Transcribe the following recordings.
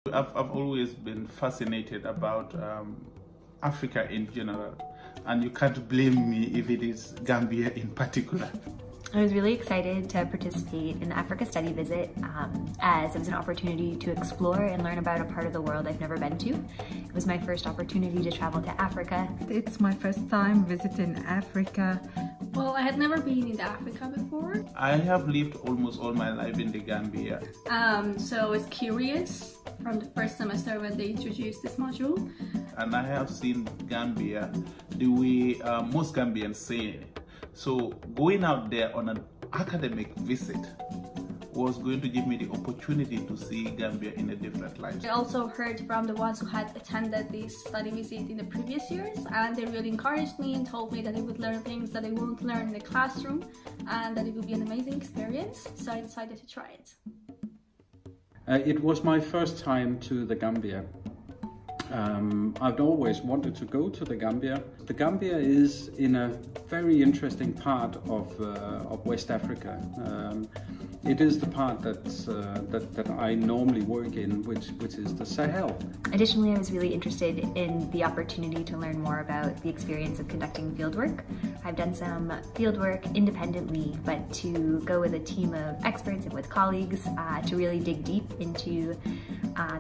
I've always been fascinated about Africa in general, and you can't blame me if it is Gambia in particular. I was really excited to participate in the Africa study visit as it was an opportunity to explore and learn about a part of the world I've never been to. It was my first opportunity to travel to Africa. It's my first time visiting Africa. Well, I had never been in Africa before. I have lived almost all my life in the Gambia. So I was curious from the first semester when they introduced this module. And I have seen Gambia the way most Gambians say it. So going out there on an academic visit was going to give me the opportunity to see Gambia in a different light. I also heard from the ones who had attended this study visit in the previous years, and they really encouraged me and told me that I would learn things that I won't learn in the classroom and that it would be an amazing experience. So I decided to try it. It was my first time to the Gambia. I've always wanted to go to the Gambia. The Gambia is in a very interesting part of West Africa. It is the part that I normally work in, which is the Sahel. Additionally, I was really interested in the opportunity to learn more about the experience of conducting fieldwork. I've done some fieldwork independently, but to go with a team of experts and with colleagues to really dig deep into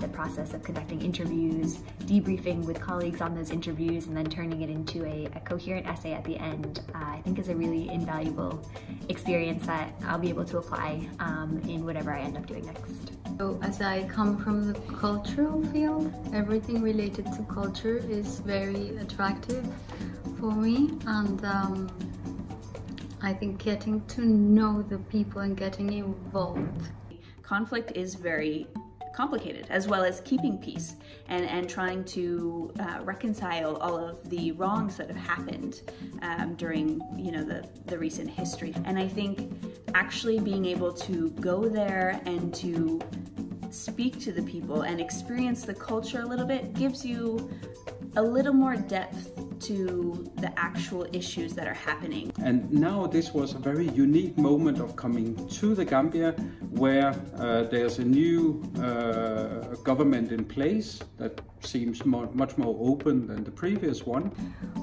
the process of conducting interviews, debriefing with colleagues on those interviews, and then turning it into a coherent essay at the end, I think is a really invaluable experience that I'll be able to apply in whatever I end up doing next. So as I come from the cultural field, everything related to culture is very attractive for me, and I think getting to know the people and getting involved. Conflict is very complicated, as well as keeping peace and trying to reconcile all of the wrongs that have happened during the recent history. And I think actually being able to go there and to speak to the people and experience the culture a little bit gives you a little more depth to the actual issues that are happening. And now this was a very unique moment of coming to the Gambia, where there's a new government in place that seems much more open than the previous one.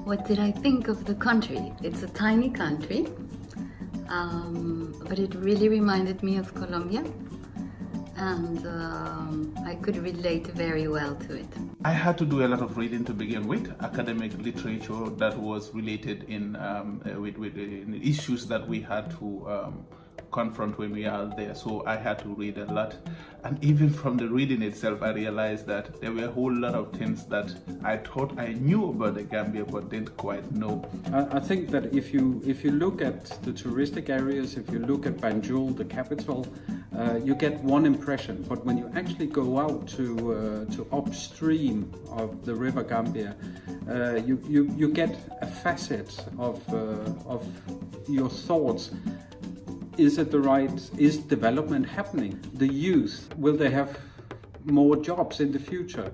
What did I think of the country? It's a tiny country, but it really reminded me of Colombia, and I could relate very well to it. I had to do a lot of reading to begin with, academic literature that was related with the issues that we had to confront when we are there. So I had to read a lot, and even from the reading itself I realized that there were a whole lot of things that I thought I knew about the Gambia but didn't quite know. I think that if you look at the touristic areas, if you look at Banjul, the capital, you get one impression, but when you actually go out to upstream of the river Gambia, you get a facet of your thoughts. Is development happening? The youth, will they have more jobs in the future?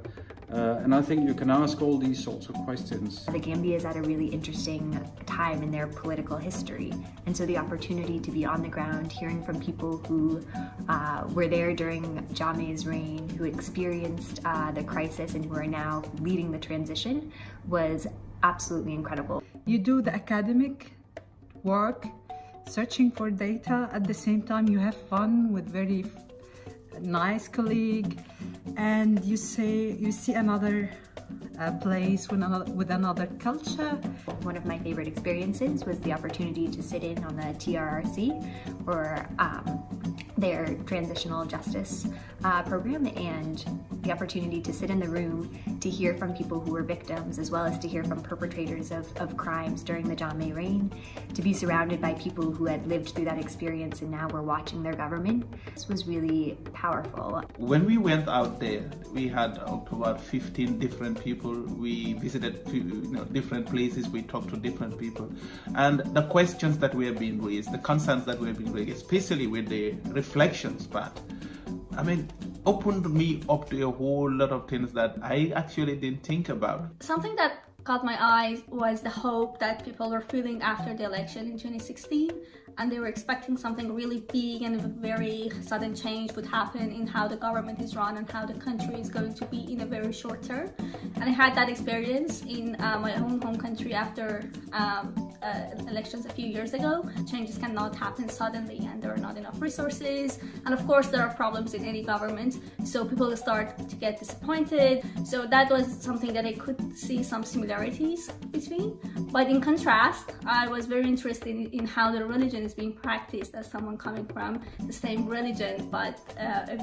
And I think you can ask all these sorts of questions. The Gambia is at a really interesting time in their political history, and so the opportunity to be on the ground, hearing from people who were there during Jammeh's reign, who experienced the crisis and who are now leading the transition, was absolutely incredible. You do the academic work, searching for data. At the same time, you have fun with very nice colleague, and you see another place with another culture. One of my favorite experiences was the opportunity to sit in on the TRRC, or their transitional justice program, and the opportunity to sit in the room to hear from people who were victims, as well as to hear from perpetrators of crimes during the Jammeh reign, to be surrounded by people who had lived through that experience and now were watching their government. This was really powerful. When we went out there, we had about 15 different people. We visited different places, we talked to different people, and the questions that were being raised, the concerns that were being raised, especially with the reflections part, I mean, opened me up to a whole lot of things that I actually didn't think about. Something that Caught my eye was the hope that people were feeling after the election in 2016, and they were expecting something really big and a very sudden change would happen in how the government is run and how the country is going to be in a very short term. And I had that experience in my own home country after elections a few years ago. Changes cannot happen suddenly, and there are not enough resources, and of course there are problems in any government, so people start to get disappointed. So that was something that I could see some similarities between. But in contrast, I was very interested in how the religion is being practiced as someone coming from the same religion but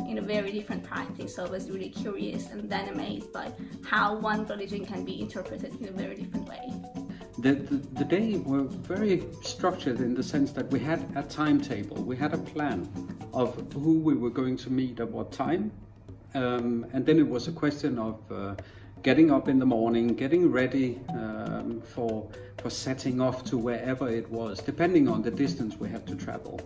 in a very different practice. So I was really curious and then amazed by how one religion can be interpreted in a very different way. The day were very structured in the sense that we had a timetable, we had a plan of who we were going to meet at what time, and then it was a question of getting up in the morning, getting ready for setting off to wherever it was, depending on the distance we had to travel.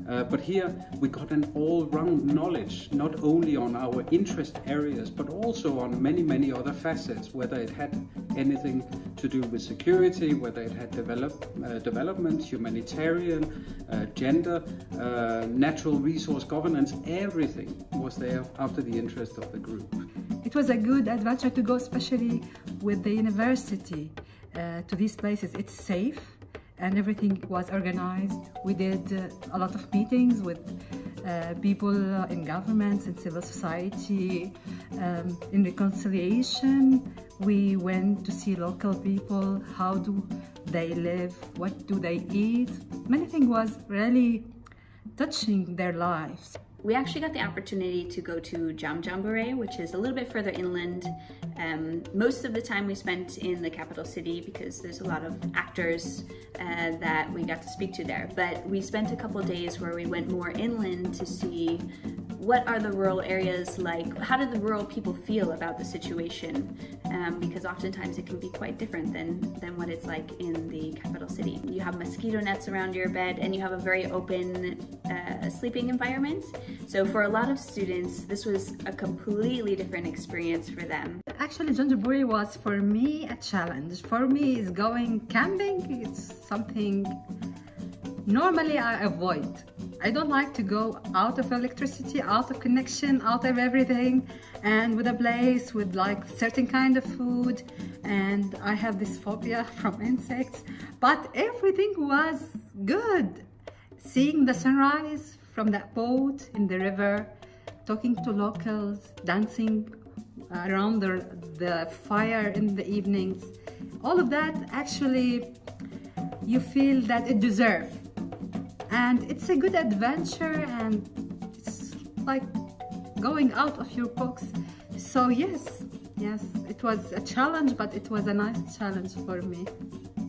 But here we got an all-round knowledge, not only on our interest areas, but also on many other facets, whether it had anything to do with security, whether it had development, humanitarian, gender, natural resource governance, everything was there after the interest of the group. It was a good adventure to go, especially with the university, to these places. It's safe and everything was organized. We did a lot of meetings with people in governments and civil society. In reconciliation, we went to see local people. How do they live? What do they eat? Many things was really touching their lives. We actually got the opportunity to go to Jamjambure, which is a little bit further inland. Most of the time we spent in the capital city because there's a lot of actors that we got to speak to there. But we spent a couple of days where we went more inland to see what are the rural areas like, how do the rural people feel about the situation? Because oftentimes it can be quite different than what it's like in the capital city. You have mosquito nets around your bed and you have a very open sleeping environment. So for a lot of students, this was a completely different experience for them. Actually, Jamjambure was for me a challenge. For me, is going camping. It's something normally I avoid. I don't like to go out of electricity, out of connection, out of everything, and with a place with like certain kind of food, and I have this phobia from insects, but everything was good. Seeing the sunrise from that boat in the river, talking to locals, dancing around the fire in the evenings, all of that actually you feel that it deserves. And it's a good adventure and it's like going out of your box. So yes, it was a challenge, but it was a nice challenge for me.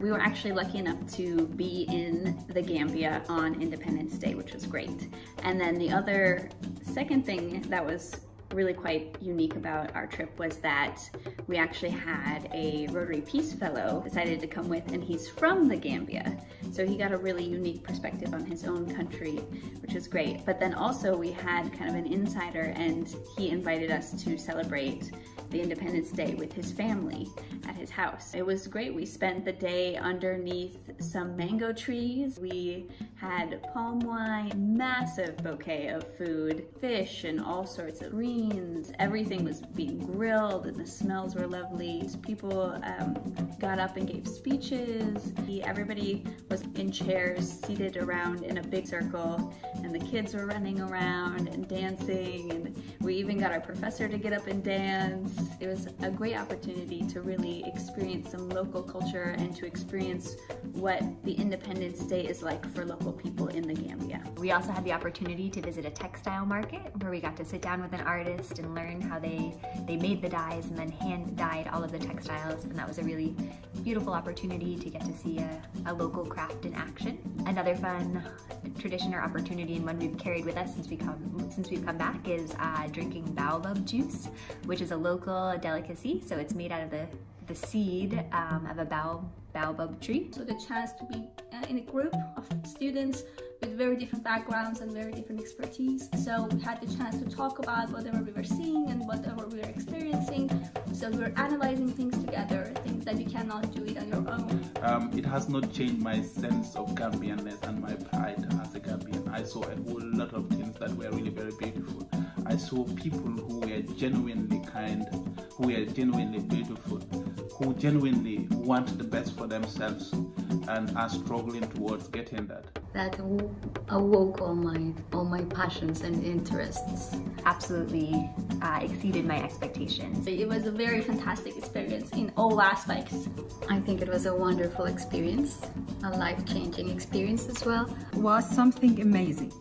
We were actually lucky enough to be in the Gambia on Independence Day, which was great. And then the other second thing that was really quite unique about our trip was that we actually had a Rotary Peace Fellow decided to come with, and he's from the Gambia. So he got a really unique perspective on his own country, which was great. But then also we had kind of an insider, and he invited us to celebrate the Independence Day with his family at his house. It was great. We spent the day underneath some mango trees. We had palm wine, massive bouquet of food, fish and all sorts of greens. Everything was being grilled and the smells were lovely. People got up and gave speeches. Everybody was in chairs seated around in a big circle, and the kids were running around and dancing, and we even got our professor to get up and dance. It was a great opportunity to really experience some local culture and to experience what the Independence Day is like for local people in the Gambia. We also had the opportunity to visit a textile market where we got to sit down with an artist and learn how they made the dyes and then hand dyed all of the textiles, and that was a really beautiful opportunity to get to see a local craft in action. Another fun tradition or opportunity, and one we've carried with us since we've come back, is drinking baobab juice, which is a local delicacy. So it's made out of the seed of a baobab tree. So the chance to be in a group of students with very different backgrounds and very different expertise. So we had the chance to talk about whatever we were seeing and whatever we were experiencing. So we were analyzing things together, things that we cannot do it on your own. It has not changed my sense of Gambianness and my pride as a Gambian. I saw a whole lot of things that were really very beautiful. I saw people who were genuinely kind, who were genuinely beautiful, who genuinely want the best for themselves and are struggling towards getting that. That awoke all my passions and interests. Absolutely exceeded my expectations. It was a very fantastic experience in all aspects. I think it was a wonderful experience, a life-changing experience as well. Was something amazing.